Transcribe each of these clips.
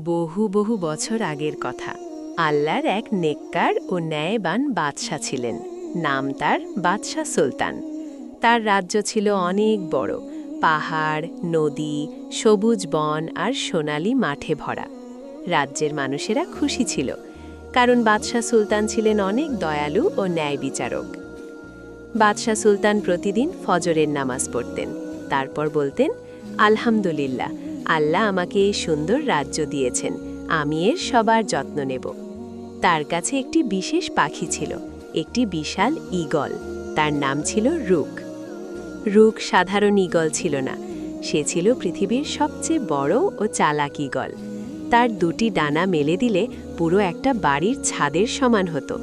বহু বহু বছর আগের কথা। আল্লাহর এক নেককার ও ন্যায়বান বাদশাহ ছিলেন। নাম তার বাদশাহ সুলতান। তার রাজ্য ছিল অনেক বড়, পাহাড়, নদী, সবুজ বন আর সোনালি মাঠে ভরা। রাজ্যের মানুষেরা খুশি ছিল, কারণ বাদশাহ সুলতান ছিলেন অনেক দয়ালু ও ন্যায় বিচারক। বাদশাহ সুলতান প্রতিদিন ফজরের নামাজ পড়তেন, তারপর বলতেন, আলহামদুলিল্লাহ, আল্লাহ আমাকে এই সুন্দর রাজ্য দিয়েছেন, আমি এর সবার যত্ন নেব। তার কাছে একটি বিশেষ পাখি ছিল, একটি বিশাল ঈগল। তার নাম ছিল রুক। রুক সাধারণ ঈগল ছিল না, সে ছিল পৃথিবীর সবচেয়ে বড় ও চালাক ঈগল। তার দুটি ডানা মেলে দিলে পুরো একটা বাড়ির ছাদের সমান হতো।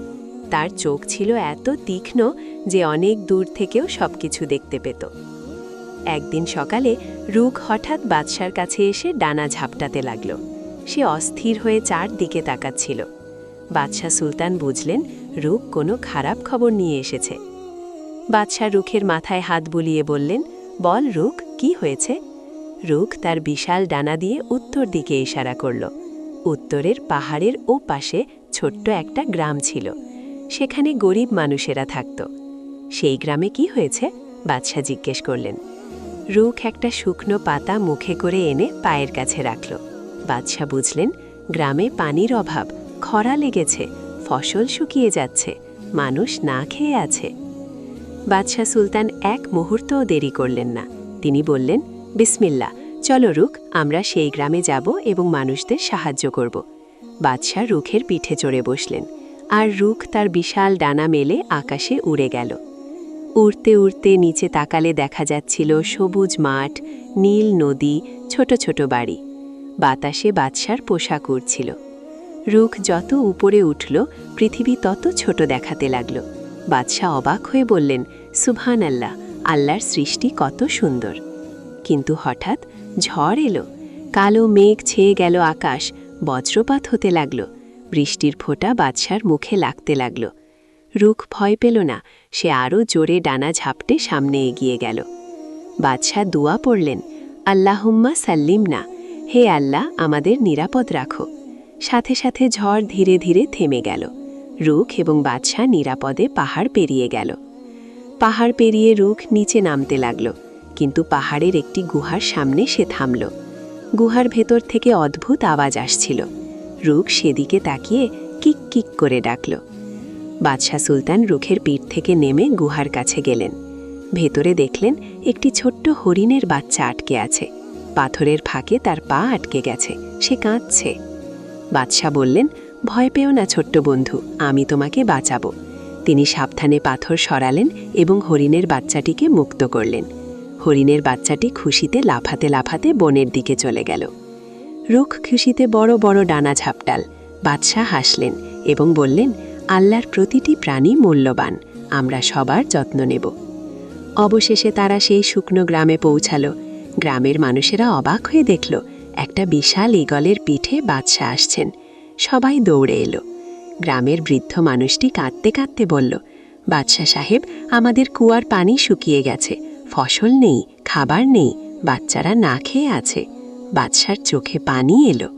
তার চোখ ছিল এত তীক্ষ্ণ যে অনেক দূর থেকেও সবকিছু দেখতে পেত। একদিন সকালে রুক হঠাৎ বাদশার কাছে এসে ডানা ঝাপটাতে লাগল। সে অস্থির হয়ে চারদিকে তাকাচ্ছিল। বাদশাহ সুলতান বুঝলেন রুক কোনো খারাপ খবর নিয়ে এসেছে। বাদশাহ রুখের মাথায় হাত বুলিয়ে বললেন, বল রুক, কি হয়েছে? রুক তার বিশাল ডানা দিয়ে উত্তর দিকে ইশারা করল। উত্তরের পাহাড়ের ও পাশে ছোট্ট একটা গ্রাম ছিল, সেখানে গরিব মানুষেরা থাকত। সেই গ্রামে কি হয়েছে? বাদশাহ জিজ্ঞেস করলেন। রুক একটা শুকনো পাতা মুখে করে এনে পায়ের কাছে রাখল। বাদশাহ বুঝলেন গ্রামে পানির অভাব, খরা লেগেছে, ফসল শুকিয়ে যাচ্ছে, মানুষ না খেয়ে আছে। বাদশাহ সুলতান এক মুহূর্তও দেরি করলেন না। তিনি বললেন, বিসমিল্লাহ, চলো রুক, আমরা সেই গ্রামে যাব এবং মানুষদের সাহায্য করব। বাদশাহ রুখের পিঠে চড়ে বসলেন, আর রুক তার বিশাল ডানা মেলে আকাশে উড়ে গেল। উড়তে উড়তে নিচে তাকালে দেখা যাচ্ছিল সবুজ মাঠ, নীল নদী, ছোট ছোট বাড়ি। বাতাসে বাদশার পোশাক উড়ছিল। রুক যত উপরে উঠল, পৃথিবী তত ছোট দেখাতে লাগল। বাদশাহ অবাক হয়ে বললেন, সুবহান আল্লাহ, আল্লাহর সৃষ্টি কত সুন্দর। কিন্তু হঠাৎ ঝড় এলো। কালো মেঘ ছেয়ে গেল আকাশ, বজ্রপাত হতে লাগল। বৃষ্টির ফোঁটা বাদশার মুখে লাগতে লাগল। রুক ভয় পেল না, সে আরও জোরে ডানা ঝাপটে সামনে এগিয়ে গেল। বাদশাহ দুয়া পড়লেন, আল্লাহুম্মা সাল্লিমনা, হে আল্লাহ, আমাদের নিরাপদ রাখো। সাথে সাথে ঝড় ধীরে ধীরে থেমে গেল। রুক এবং বাদশাহ নিরাপদে পাহাড় পেরিয়ে গেল। পাহাড় পেরিয়ে রুক নিচে নামতে লাগল, কিন্তু পাহাড়ের একটি গুহার সামনে সে থামল। গুহার ভেতর থেকে অদ্ভুত আওয়াজ আসছিল। রুক সেদিকে তাকিয়ে কিক কিক করে ডাকল। বাদশাহ সুলতান রুখের পিঠ থেকে নেমে গুহার কাছে গেলেন। ভেতরে দেখলেন একটি ছোট্ট হরিণের বাচ্চা আটকে আছে। পাথরের ফাঁকে তার পা আটকে গেছে, সে কাঁদছে। বাদশাহ বললেন, ভয় পেও না ছোট্ট বন্ধু, আমি তোমাকে বাঁচাবো। তিনি সাবধানে পাথর সরালেন এবং হরিণের বাচ্চাটিকে মুক্ত করলেন। হরিণের বাচ্চাটি খুশিতে লাফাতে লাফাতে বনের দিকে চলে গেল। রুখ খুশিতে বড় বড় ডানা ঝাপটাল। বাদশাহ হাসলেন এবং বললেন, আল্লাহর প্রতিটি প্রাণী মূল্যবান, আমরা সবার যত্ন নেব। অবশেষে তারা সেই শুকনো গ্রামে পৌঁছাল। গ্রামের মানুষেরা অবাক হয়ে দেখল একটা বিশাল ঈগলের পিঠে বাদশাহ আসছেন। সবাই দৌড়ে এলো। গ্রামের বৃদ্ধ মানুষটি কাঁদতে কাঁদতে বলল, বাদশাহ সাহেব, আমাদের কুয়ার পানি শুকিয়ে গেছে, ফসল নেই, খাবার নেই, বাচ্চারা না খেয়ে আছে। বাদশার চোখে পানি এলো।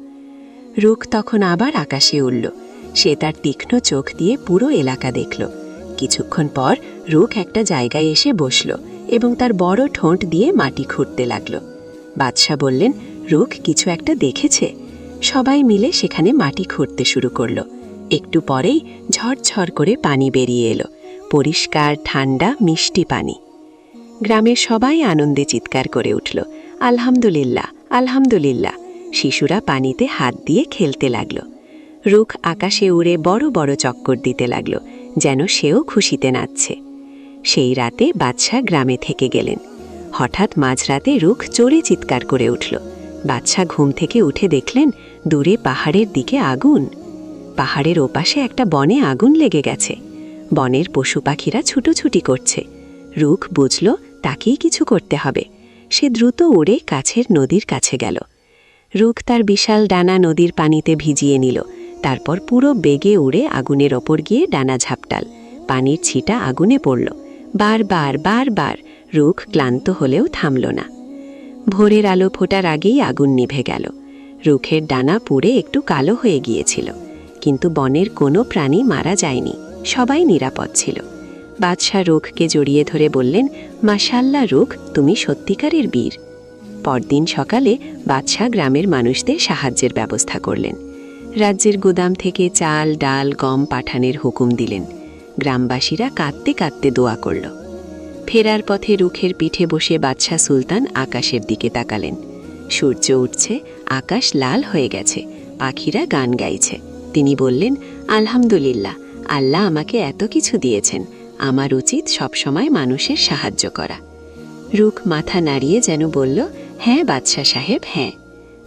রুক তখন আবার আকাশে উড়ল। সে তার তীক্ষ্ণ চোখ দিয়ে পুরো এলাকা দেখল। কিছুক্ষণ পর রুক একটা জায়গায় এসে বসল এবং তার বড় ঠোঁট দিয়ে মাটি খুঁড়তে লাগল। বাদশাহ বললেন, রুক কিছু একটা দেখেছে। সবাই মিলে সেখানে মাটি খুঁড়তে শুরু করল। একটু পরেই ঝরঝর করে পানি বেরিয়ে এলো, পরিষ্কার, ঠান্ডা, মিষ্টি পানি। গ্রামের সবাই আনন্দে চিৎকার করে উঠল, আলহামদুলিল্লাহ, আলহামদুলিল্লাহ। শিশুরা পানিতে হাত দিয়ে খেলতে লাগল। রুখ আকাশে উড়ে বড় বড় চক্কর দিতে লাগল, যেন সেও খুশিতে নাচছে। সেই রাতে বাদশাহ গ্রামে থেকে গেলেন। হঠাৎ মাঝরাতে রুখ জোরে চিৎকার করে উঠল। বাদশাহ ঘুম থেকে উঠে দেখলেন দূরে পাহাড়ের দিকে আগুন। পাহাড়ের ওপাশে একটা বনে আগুন লেগে গেছে। বনের পশু পাখিরা ছুটোছুটি করছে। রুখ বুঝল তাকেই কিছু করতে হবে। সে দ্রুত উড়ে কাছের নদীর কাছে গেল। রুখ তার বিশাল ডানা নদীর পানিতে ভিজিয়ে নিল। তারপর পুরো বেগে উড়ে আগুনের ওপর গিয়ে ডানা ঝাপটাল। পানির ছিটা আগুনে পড়ল। বারবার বারবার রুখ ক্লান্ত হলেও থামল না। ভোরের আলো ফোটার আগেই আগুন নিভে গেল। রুখের ডানা পুড়ে একটু কালো হয়ে গিয়েছিল, কিন্তু বনের কোনো প্রাণী মারা যায়নি, সবাই নিরাপদ ছিল। বাদশাহ রুখকে জড়িয়ে ধরে বললেন, মাশাআল্লাহ রুখ, তুমি সত্যিকারের বীর। পরদিন সকালে বাদশাহ গ্রামের মানুষদের সাহায্যের ব্যবস্থা করলেন। রাজ্যের গুদাম থেকে চাল, ডাল, গম পাঠানোর হুকুম দিলেন। গ্রামবাসীরা কাঁদতে কাঁদতে দোয়া করল। ফেরার পথে রুখের পিঠে বসে বাদশাহ সুলতান আকাশের দিকে তাকালেন। সূর্য উঠছে, আকাশ লাল হয়ে গেছে, পাখিরা গান গাইছে। তিনি বললেন, আলহামদুলিল্লাহ, আল্লাহ আমাকে এত কিছু দিয়েছেন, আমার উচিত সবসময় মানুষের সাহায্য করা। রুখ মাথা নাড়িয়ে যেন বলল, হ্যাঁ বাদশাহ সাহেব, হ্যাঁ।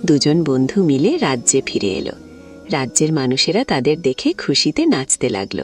দুজন বন্ধু মিলে রাজ্যে ফিরে এলো। রাজ্যের মানুষেরা তাদের দেখে খুশিতে নাচতে লাগলো।